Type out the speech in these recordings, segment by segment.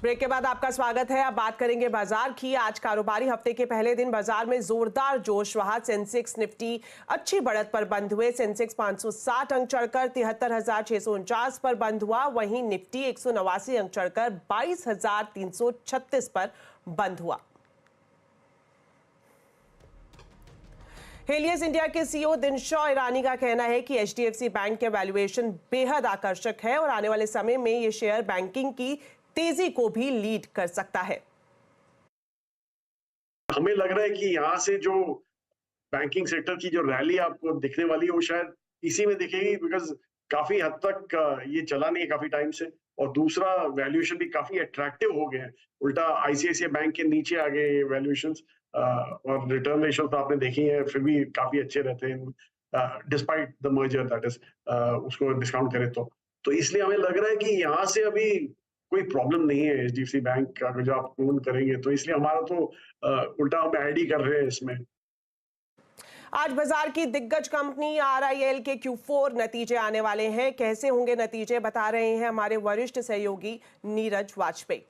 Break के बाद आपका स्वागत है। अब बात करेंगे बाजार की। आज कारोबारी हफ्ते के पहले दिन बाजार में जोरदार जोश रहा। सेंसेक्स निफ्टी अच्छी बढ़त पर बंद हुए। सेंसेक्स 560 अंक चढ़कर 73,649 पर बंद हुआ। वहीं निफ्टी 189 अंक चढ़कर 22,336 पर बंद हुआ। हेलियस इंडिया के सीईओ दिनशॉ ईरानी का कहना है कि एचडीएफसी बैंक के वैल्यूएशन बेहद आकर्षक है और आने वाले समय में ये शेयर बैंकिंग की तेजी को भी लीड कर सकता है। हमें लग रहा है कि यहाँ से जो बैंकिंग सेक्टर की जो रैली आपको दिखने वाली है वो शायद इसी में दिखेगी, बिकॉज काफी हद तक ये चला नहीं है काफी टाइम से, और दूसरा वैल्यूएशन भी काफी अट्रैक्टिव हो गए हैं। उल्टा आईसीआईसीआई बैंक के नीचे आ गए वैल्यूएशंस, और रिटर्न रेशियो तो आपने देखी है फिर भी काफी अच्छे रहते हैं despite the merger, that is उसको डिस्काउंट करें तो इसलिए हमें लग रहा है कि यहाँ से अभी कोई प्रॉब्लम नहीं है एचडीएफसी बैंक का, अगर जो आप क्लोन करेंगे तो इसलिए हमारा तो उल्टा हम ऐड ही कर रहे हैं इसमें। आज बाजार की दिग्गज कंपनी आरआईएल के Q4 नतीजे आने वाले हैं। कैसे होंगे नतीजे, बता रहे हैं हमारे वरिष्ठ सहयोगी नीरज वाजपेयी।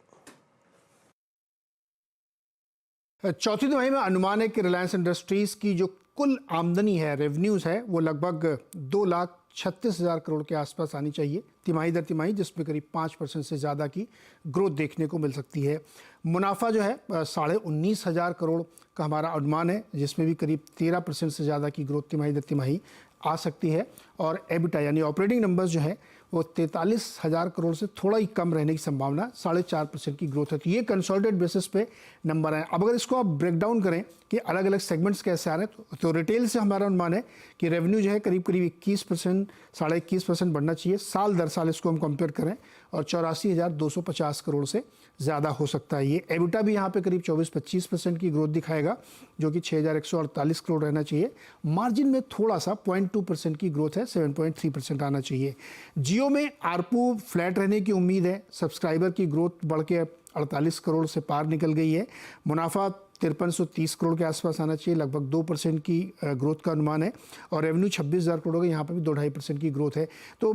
चौथी तिमाही में अनुमान है कि रिलायंस इंडस्ट्रीज की जो कुल आमदनी है, रेवेन्यूज है, वो लगभग 2,36,000 करोड़ के आसपास आनी चाहिए तिमाही दर तिमाही, जिसमें करीब 5% से ज़्यादा की ग्रोथ देखने को मिल सकती है। मुनाफा जो है 19,500 करोड़ का हमारा अनुमान है, जिसमें भी करीब 13% से ज़्यादा की ग्रोथ तिमाही दर तिमाही आ सकती है। और एबिटा यानी ऑपरेटिंग नंबर्स जो है वो 43,000 करोड़ से थोड़ा ही कम रहने की संभावना, 4.5% की ग्रोथ है। तो ये कंसोलिडेटेड बेसिस पे नंबर है। अब अगर इसको आप ब्रेक डाउन करें कि अलग अलग सेगमेंट्स कैसे आ रहे हैं, तो रिटेल से हमारा अनुमान है कि रेवेन्यू जो है करीब 21%, 21.5% बढ़ना चाहिए साल दर साल, इसको हम कंपेयर करें, और 84,250 करोड़ से ज़्यादा हो सकता है। ये एबिटा भी यहाँ पे करीब 24-25% की ग्रोथ दिखाएगा, जो कि 6,148 करोड़ रहना चाहिए। मार्जिन में थोड़ा सा 0.2% की ग्रोथ है, 7.3% आना चाहिए। जियो में आरपू फ्लैट रहने की उम्मीद है। सब्सक्राइबर की ग्रोथ बढ़ के 48 करोड़ से पार निकल गई है। मुनाफा 5330 करोड़ के आसपास आना चाहिए, लगभग 2% की ग्रोथ का अनुमान है। और रेवेन्यू 26,000 करोड़ का, यहाँ पर भी 2-2.5% की ग्रोथ है। तो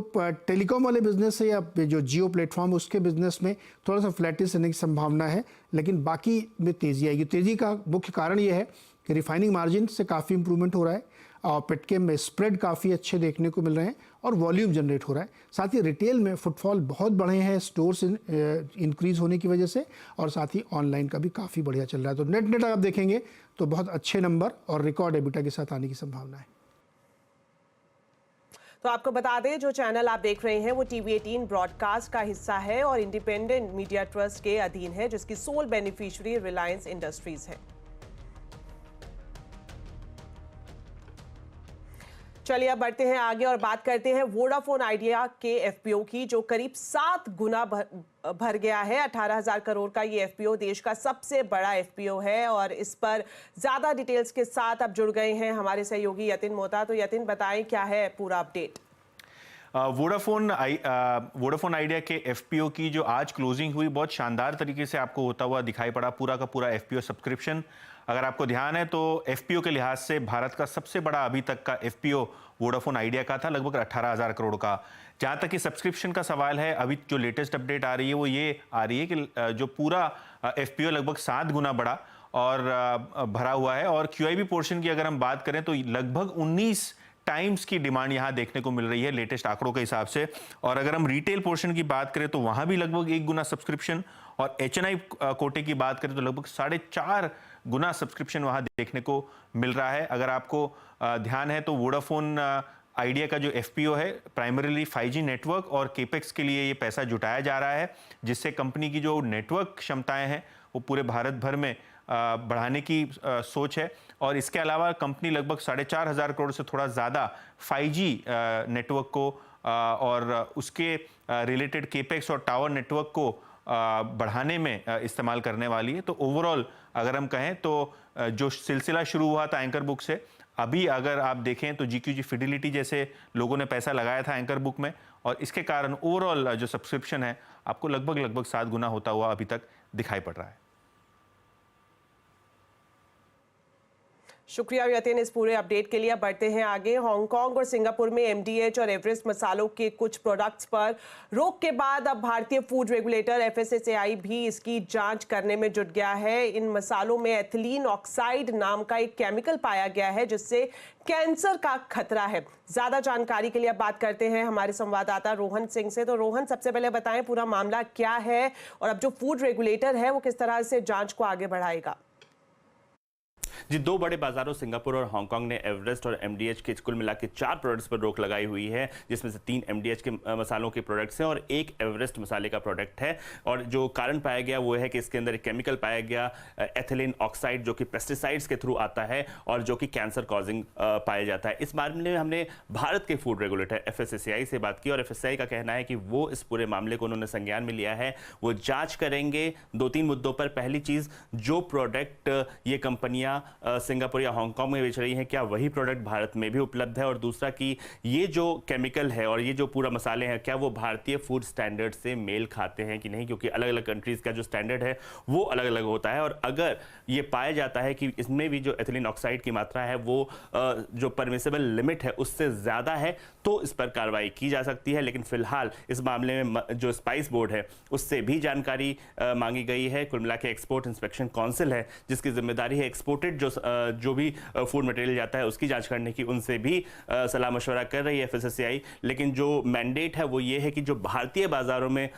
टेलीकॉम वाले बिजनेस से या जो जियो प्लेटफॉर्म उसके बिजनेस में थोड़ा सा फ्लैटिश रहने की संभावना है, लेकिन बाकी में तेज़ी आएगी। तेज़ी का मुख्य कारण ये है कि रिफाइनिंग मार्जिन से काफ़ी इंप्रूवमेंट हो रहा है, और पेटकेम में स्प्रेड काफ़ी अच्छे देखने को मिल रहे हैं, और वॉल्यूम जनरेट हो रहा है। साथ ही रिटेल में फुटफॉल बहुत बढ़े हैं स्टोर्स इंक्रीज़ होने की वजह से, और साथ ही ऑनलाइन का भी काफ़ी बढ़िया चल रहा है। तो नेट आप देखेंगे तो बहुत अच्छे नंबर और रिकॉर्ड एबिटा के साथ आने की संभावना है। तो आपको बता दें, जो चैनल आप देख रहे हैं वो TV18 ब्रॉडकास्ट का हिस्सा है और इंडिपेंडेंट मीडिया ट्रस्ट के अधीन है, जिसकी सोल बेनिफिशियरी रिलायंस इंडस्ट्रीज है। चलिए अब बढ़ते हैं आगे और बात करते हैं वोडाफोन आइडिया के एफपीओ की, जो करीब 7 गुना भर गया है। 18,000 करोड़ का ये एफपीओ देश का सबसे बड़ा एफपीओ है, और इस पर ज्यादा डिटेल्स के साथ अब जुड़ गए हैं हमारे सहयोगी यतिन मोहता। तो यतिन, बताएं क्या है पूरा अपडेट। वोडाफोन आइडिया के एफपीओ की जो आज क्लोजिंग हुई, बहुत शानदार तरीके से आपको होता हुआ दिखाई पड़ा। पूरा का पूरा एफपीओ सब्सक्रिप्शन, अगर आपको ध्यान है तो एफपीओ के लिहाज से भारत का सबसे बड़ा अभी तक का एफपीओ वोडाफोन आइडिया का था, लगभग 18,000 करोड़ का। जहां तक कि सब्सक्रिप्शन का सवाल है, अभी जो लेटेस्ट अपडेट आ रही है वो ये आ रही है कि जो पूरा एफपीओ लगभग 7 गुना बड़ा और भरा हुआ है। और क्यूआईबी पोर्शन की अगर हम बात करें तो लगभग 19 टाइम्स की डिमांड यहां देखने को मिल रही है लेटेस्ट आंकड़ों के हिसाब से। और अगर हम रिटेल पोर्शन की बात करें तो वहां भी लगभग 1 गुना सब्सक्रिप्शन, और एचएनआई कोटे की बात करें तो लगभग 4.5 गुना सब्सक्रिप्शन वहां देखने को मिल रहा है। अगर आपको ध्यान है तो वोडाफोन आइडिया का जो एफपीओ है, प्राइमरीली 5G नेटवर्क और केपेक्स के लिए ये पैसा जुटाया जा रहा है, जिससे कंपनी की जो नेटवर्क क्षमताएं हैं वो पूरे भारत भर में बढ़ाने की सोच है। और इसके अलावा कंपनी लगभग 4,500 करोड़ से थोड़ा ज़्यादा 5G नेटवर्क को और उसके रिलेटेड केपेक्स और टावर नेटवर्क को बढ़ाने में इस्तेमाल करने वाली है। तो ओवरऑल अगर हम कहें तो जो सिलसिला शुरू हुआ था एंकर बुक से, अभी अगर आप देखें तो जीक्यूजी फिडिलिटी जैसे लोगों ने पैसा लगाया था एंकर बुक में, और इसके कारण ओवरऑल जो सब्सक्रिप्शन है आपको लगभग 7 गुना होता हुआ अभी तक दिखाई पड़ रहा है। शुक्रिया यतिन इस पूरे अपडेट के लिए। बढ़ते हैं आगे। हांगकांग और सिंगापुर में एमडीएच और एवरेस्ट मसालों के कुछ प्रोडक्ट्स पर रोक के बाद अब भारतीय फूड रेगुलेटर एफएसएसएआई भी इसकी जांच करने में जुट गया है। इन मसालों में एथिलीन ऑक्साइड नाम का एक केमिकल पाया गया है जिससे कैंसर का खतरा है। ज्यादा जानकारी के लिए अब बात करते हैं हमारे संवाददाता रोहन सिंह से। तो रोहन, सबसे पहले बताएं पूरा मामला क्या है और अब जो फूड रेगुलेटर है वो किस तरह से जांच को आगे बढ़ाएगा? जी, दो बड़े बाजारों सिंगापुर और हांगकांग ने एवरेस्ट और एमडीएच के कुल मिला के 4 प्रोडक्ट्स पर रोक लगाई हुई है, जिसमें से 3 एमडीएच के मसालों के प्रोडक्ट्स हैं और 1 एवरेस्ट मसाले का प्रोडक्ट है। और जो कारण पाया गया वो है कि इसके अंदर एक केमिकल पाया गया एथिलीन ऑक्साइड, जो कि पेस्टिसाइड्स के थ्रू आता है और जो कि कैंसर कॉजिंग पाया जाता है। इस मामले में हमने भारत के फूड रेगुलेटर एफएसएसएआई से बात की और एफएसएसएआई का कहना है कि वो इस पूरे मामले को उन्होंने संज्ञान में लिया है। वो जांच करेंगे 2-3 मुद्दों पर। पहली चीज, जो प्रोडक्ट ये कंपनियां सिंगापुर या हांगकांग में बेच रही हैं, क्या वही प्रोडक्ट भारत में भी उपलब्ध है? और दूसरा कि ये जो केमिकल है और ये जो पूरा मसाले हैं, क्या वो भारतीय फूड स्टैंडर्ड से मेल खाते हैं कि नहीं, क्योंकि अलग अलग कंट्रीज का जो स्टैंडर्ड है वो अलग अलग होता है। और अगर ये पाया जाता है कि इसमें भी जो एथिलीन ऑक्साइड की मात्रा है वो जो परमिसेबल लिमिट है उससे ज्यादा है तो इस पर कार्रवाई की जा सकती है। लेकिन फिलहाल इस मामले में जो स्पाइस बोर्ड है उससे भी जानकारी मांगी गई है। कुल मिला के एक्सपोर्ट इंस्पेक्शन काउंसिल है जिसकी जिम्मेदारी है एक्सपोर्टेड जो भी फूड मटेरियल जाता है उसकी जांच करने की, उनसे भी सलाह मशवरा कर रही है एफएसएसएआई। लेकिन जो मैंडेट है वो ये है कि जो भारतीय बाजारों में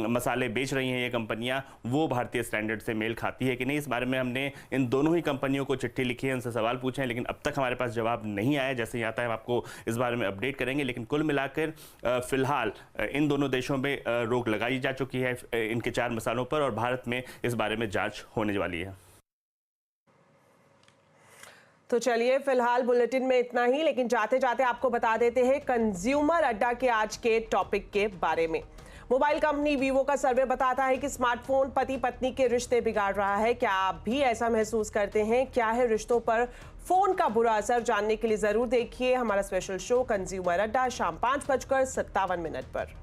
मसाले बेच रही हैं ये कंपनियां, वो भारतीय स्टैंडर्ड से मेल खाती है कि नहीं। इस बारे में हमने इन दोनों ही कंपनियों को चिट्ठी लिखी है, उनसे सवाल पूछे हैं, लेकिन अब तक हमारे पास जवाब नहीं आया। जैसे ही आता है हम आपको इस बारे में अपडेट करेंगे। लेकिन कुल मिलाकर फिलहाल इन दोनों देशों में रोक लगाई जा चुकी है इनके 4 मसालों पर और भारत में इस बारे में जांच होने वाली है। तो चलिए, फिलहाल बुलेटिन में इतना ही, लेकिन जाते जाते आपको बता देते हैं कंज्यूमर अड्डा के आज के टॉपिक के बारे में। मोबाइल कंपनी वीवो का सर्वे बताता है कि स्मार्टफोन पति पत्नी के रिश्ते बिगाड़ रहा है। क्या आप भी ऐसा महसूस करते हैं? क्या है रिश्तों पर फोन का बुरा असर? जानने के लिए जरूर देखिए हमारा स्पेशल शो कंज्यूमर अड्डा शाम 5:57 पर।